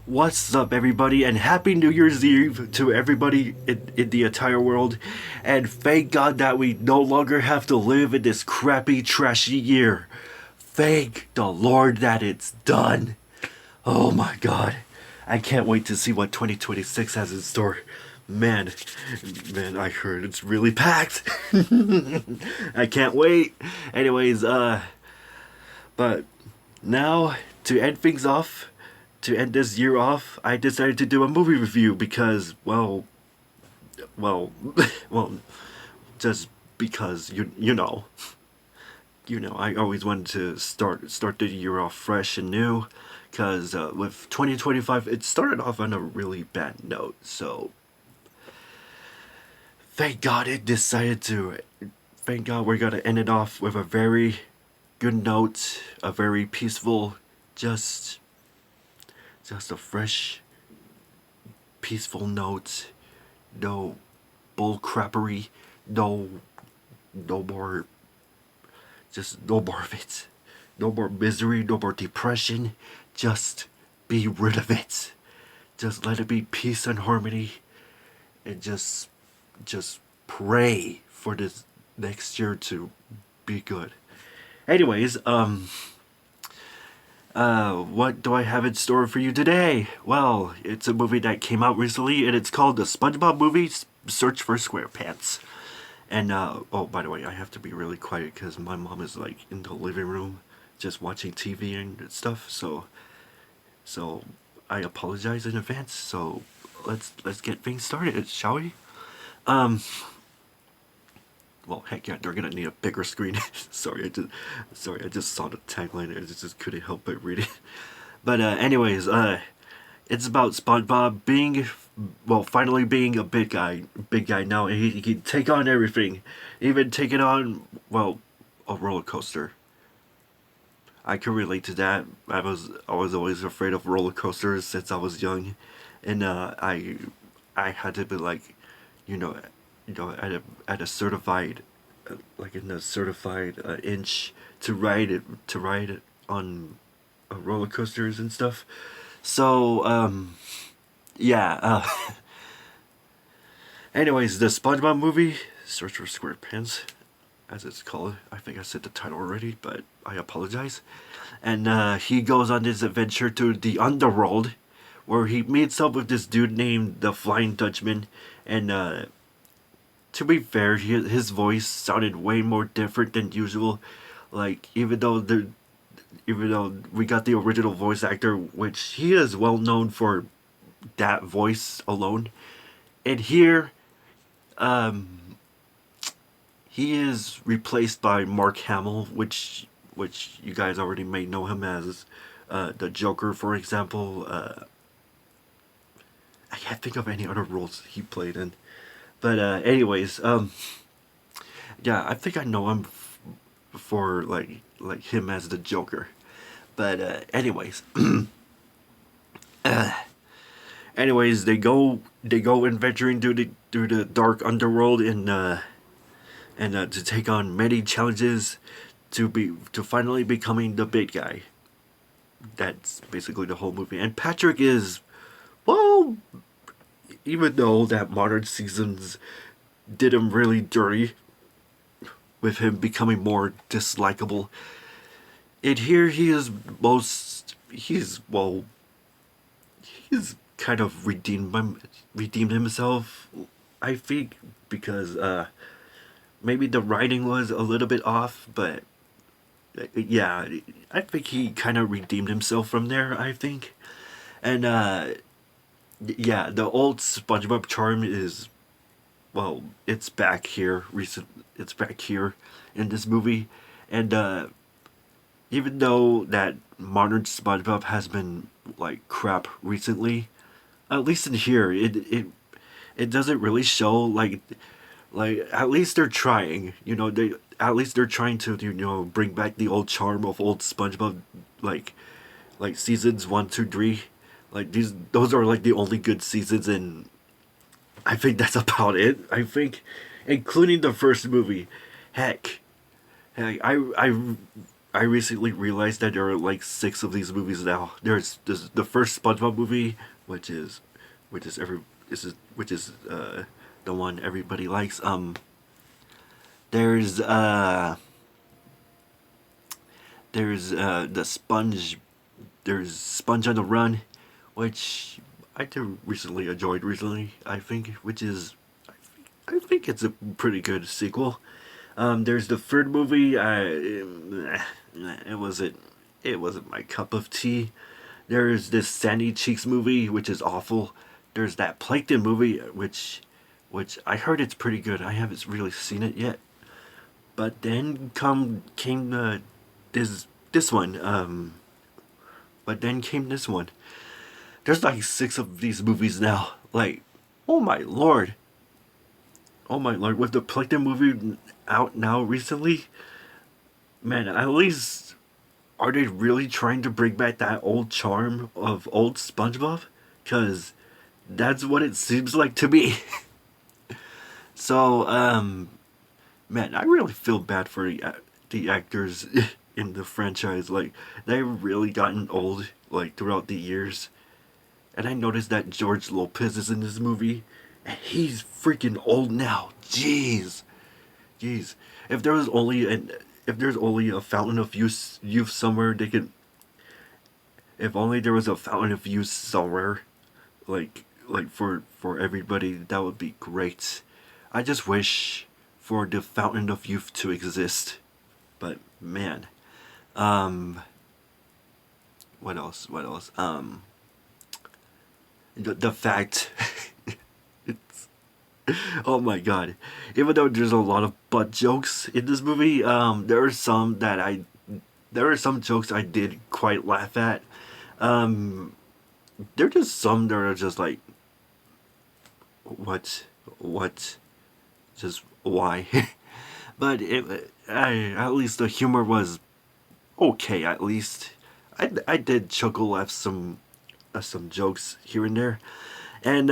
What's up, everybody, and Happy New Year's Eve to everybody in the entire world. And thank God that we no longer have to live in this crappy, trashy year. Thank the Lord that it's done. Oh my God. I can't wait to see what 2026 has in store. Man, man, I heard it's really packed. I can't wait. Anyways, but now, to end things off, to end this year off, I decided to do a movie review because, well, well, just because I always wanted to start the year off fresh and new, because with 2025, it started off on a really bad note. So thank God it decided to. Thank God we're gonna end it off with a very good note, a very peaceful, just just a fresh, peaceful note. No bull crappery. No, no more. Just no more of it. No more misery. No more depression. Just be rid of it. Just let it be peace and harmony, and just pray for this next year to be good. Anyways, what do I have in store for you today? Well, it's a movie that came out recently, and it's called the Spongebob movie, Search for Squarepants. And, oh, by the way, I have to be really quiet because my mom is, like, in the living room just watching TV and stuff, so I apologize in advance. So let's get things started, shall we? Um, well, heck yeah, they're gonna need a bigger screen. Sorry, I just saw the tagline. I just couldn't help but read it. But anyways, it's about SpongeBob being, well, finally being a big guy now, and he can take on everything, even taking on, well, a roller coaster. I can relate to that. I was always afraid of roller coasters since I was young, and I had to be like, you know, at a certified, like in a certified inch to ride it on roller coasters and stuff. So yeah. Anyways, the SpongeBob movie, Search for Squarepants, as it's called. I think I said the title already, but I apologize. And he goes on this adventure to the underworld, where he meets up with this dude named the Flying Dutchman. And to be fair, his voice sounded way more different than usual. Like, even though we got the original voice actor, which he is well known for that voice alone, and here, um, he is replaced by Mark Hamill, which you guys already may know him as the Joker, for example. I can't think of any other roles he played in, but anyways, yeah, I think I know him for like him as the Joker. But uh, anyways, they go adventuring through the dark underworld, and to take on many challenges to finally becoming the big guy. That's basically the whole movie. And Patrick is, well, even though that modern seasons did him really dirty with him becoming more dislikable, and here he is he's kind of redeemed himself, I think, because maybe the writing was a little bit off, but yeah, I think he kind of redeemed himself from there, I think. And yeah, the old SpongeBob charm is, well, it's back here in this movie. And even though that modern SpongeBob has been like crap recently, at least in here, it doesn't really show like at least they're trying. They at least they're trying to bring back the old charm of old SpongeBob, like seasons 1, 2, 3. Like those are like the only good seasons, and I think that's about it. I think, including the first movie. Heck, heck, I I recently realized that there are like 6 of these movies now. There's the first SpongeBob movie, which is which is every which is the one everybody likes. There's the Sponge. There's Sponge on the Run, which I did recently enjoyed recently. I think, I think it's a pretty good sequel. There's the third movie. It wasn't it wasn't my cup of tea. There's this Sandy Cheeks movie, which is awful. There's that Plankton movie, which I heard it's pretty good. I haven't really seen it yet. But then came this one. But then came this one. There's like 6 of these movies now. Like, oh my lord. Oh my lord. With the Plankton movie out now recently, man, at least are they really trying to bring back that old charm of old SpongeBob? Because that's what it seems like to me. So, man, I really feel bad for the actors in the franchise. Like, they've really gotten old, like, throughout the years. And I noticed that George Lopez is in this movie, and he's freaking old now. Jeez. Jeez. If there was only an if there's only a fountain of youth somewhere they could if only there was a fountain of youth somewhere for everybody, that would be great. I just wish for the fountain of youth to exist. But man, um what else? What else? The fact it's oh my god. Even though there's a lot of butt jokes in this movie, there are some jokes I did quite laugh at. Um there are just some that are just like what just why? But at least the humor was okay. At least I did chuckle at some jokes here and there, and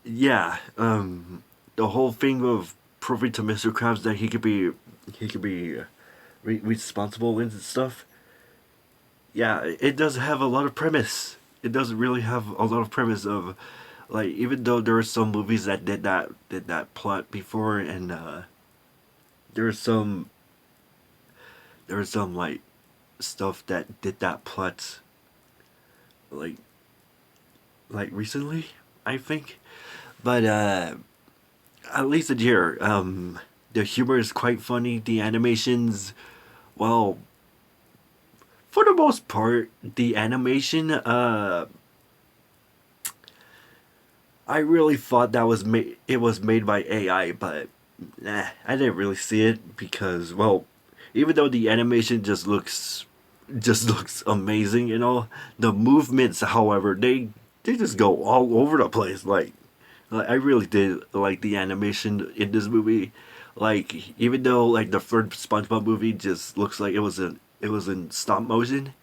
yeah, the whole thing of proving to Mr. Krabs that he could be responsible and stuff. Yeah, it does have a lot of premise. It does really have a lot of premise of, like, even though there are some movies that did that plot before, and there are some like stuff that did that plot like recently, I think. But at least in here, the humor is quite funny. The animations, well, for the most part, the animation, I really thought that was it was made by AI, but I didn't really see it because, well, even though the animation just looks amazing and all, the movements, however, they just go all over the place. Like I really did like the animation in this movie. Like, even though like the third SpongeBob movie just looks like it was in stop motion,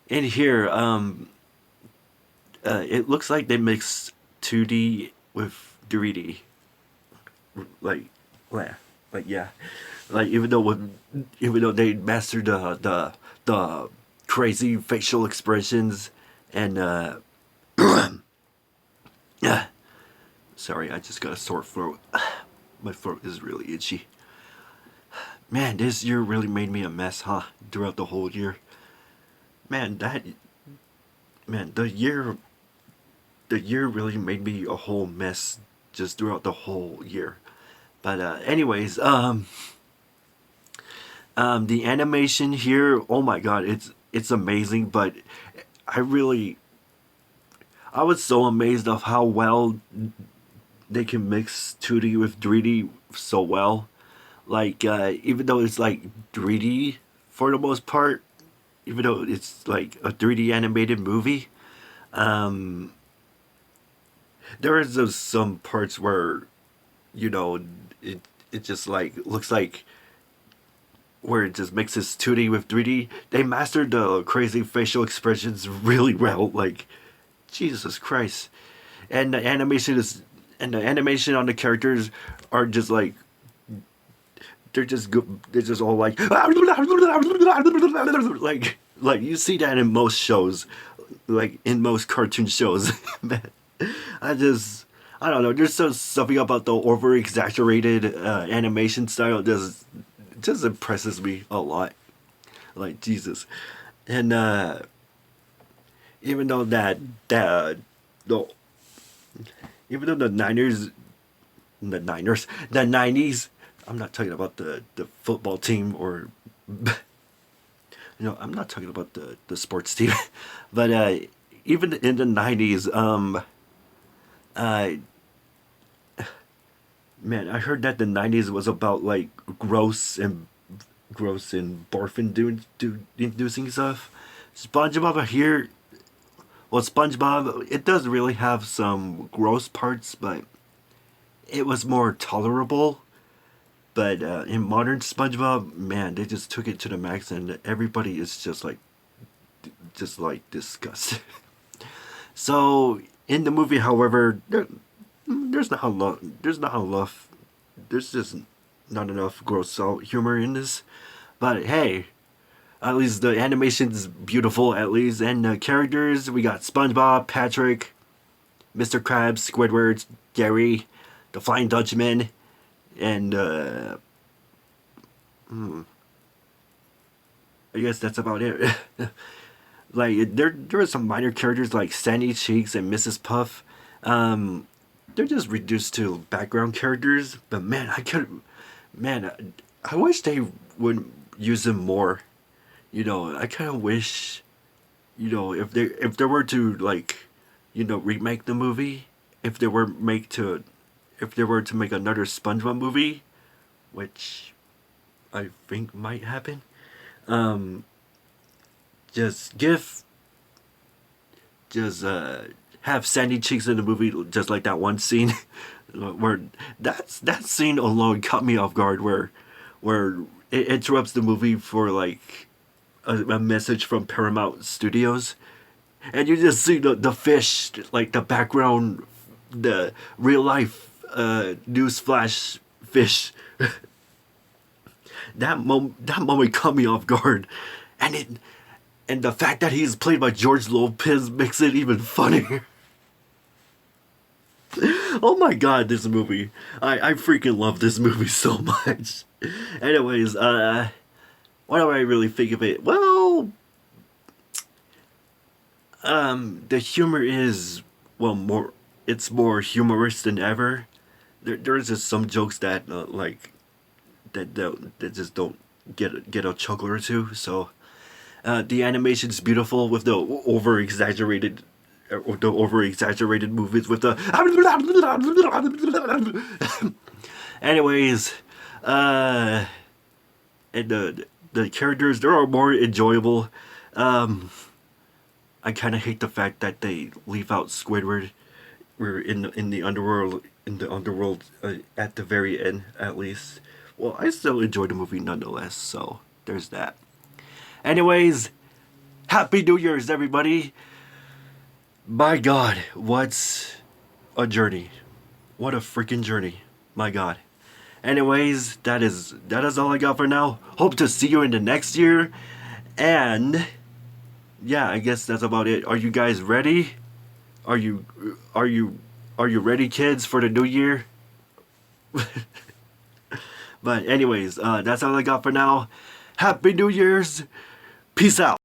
in here it looks like they mixed 2D with 3D. Like, yeah, like yeah, like even though they mastered the crazy facial expressions and yeah. Sorry, I just got a sore throat. My throat is really itchy. Man, this year really made me a mess, huh? Throughout the whole year. Man, man, the year really made me a whole mess just throughout the whole year. But anyways, the animation here, oh my god, it's amazing. But I really, I was so amazed of how well they can mix 2D with 3D so well. Like, even though it's like 3D for the most part, even though it's like a 3D animated movie, um, there is some parts where, you know, it it just like looks like where it just mixes 2D with 3D. They mastered the crazy facial expressions really well. Like, Jesus Christ. And the animation on the characters are just like they're just they're just all like like you see that in most shows, like in most cartoon shows. Man, I just I don't know. There's something about the over exaggerated animation style just impresses me a lot. Like Jesus, and even though that the even though the '90s. I'm not talking about the football team or I'm not talking about the sports team, but even in the '90s, uh, man, I heard that the '90s was about like gross and barf inducing stuff. SpongeBob here, well, SpongeBob, it does really have some gross parts, but it was more tolerable. But in modern SpongeBob, man, they just took it to the max, and everybody is just like disgusted. So in the movie, however, there's just not enough gross out humor in this. But hey, at least the animation's beautiful, at least, and the characters, we got SpongeBob, Patrick, Mr. Krabs, Squidward, Gary, the Flying Dutchman, and I guess that's about it. Like there are some minor characters like Sandy Cheeks and Mrs. Puff. They're just reduced to background characters. But man, I wish they would use them more. I kind of wish, if they were to like, remake the movie, if they were to make another SpongeBob movie, which I think might happen. Um, just have Sandy Cheeks in the movie, just like that one scene, where that scene alone caught me off guard, where it interrupts the movie for like a message from Paramount Studios, and you just see the fish, like the background, the real life news flash fish. That moment caught me off guard, and the fact that he's played by George Lopez makes it even funnier. Oh my god, this movie! I freaking love this movie so much. Anyways, what do I really think of it? Well, the humor is it's more humorous than ever. There's just some jokes that that just don't get a chuckle or two. So the animation's beautiful with the over exaggerated movies with the. Anyways, and the characters, they are more enjoyable. I kind of hate the fact that they leave out Squidward. We're in the underworld, at the very end, at least. Well, I still enjoy the movie nonetheless, so there's that. Anyways, Happy New Year's, everybody. My God, what's a journey? What a freaking journey. My God. Anyways, that is all I got for now. Hope to see you in the next year. And yeah, I guess that's about it. Are you guys ready? Are you ready, kids, for the new year? But anyways, that's all I got for now. Happy New Year's. Peace out.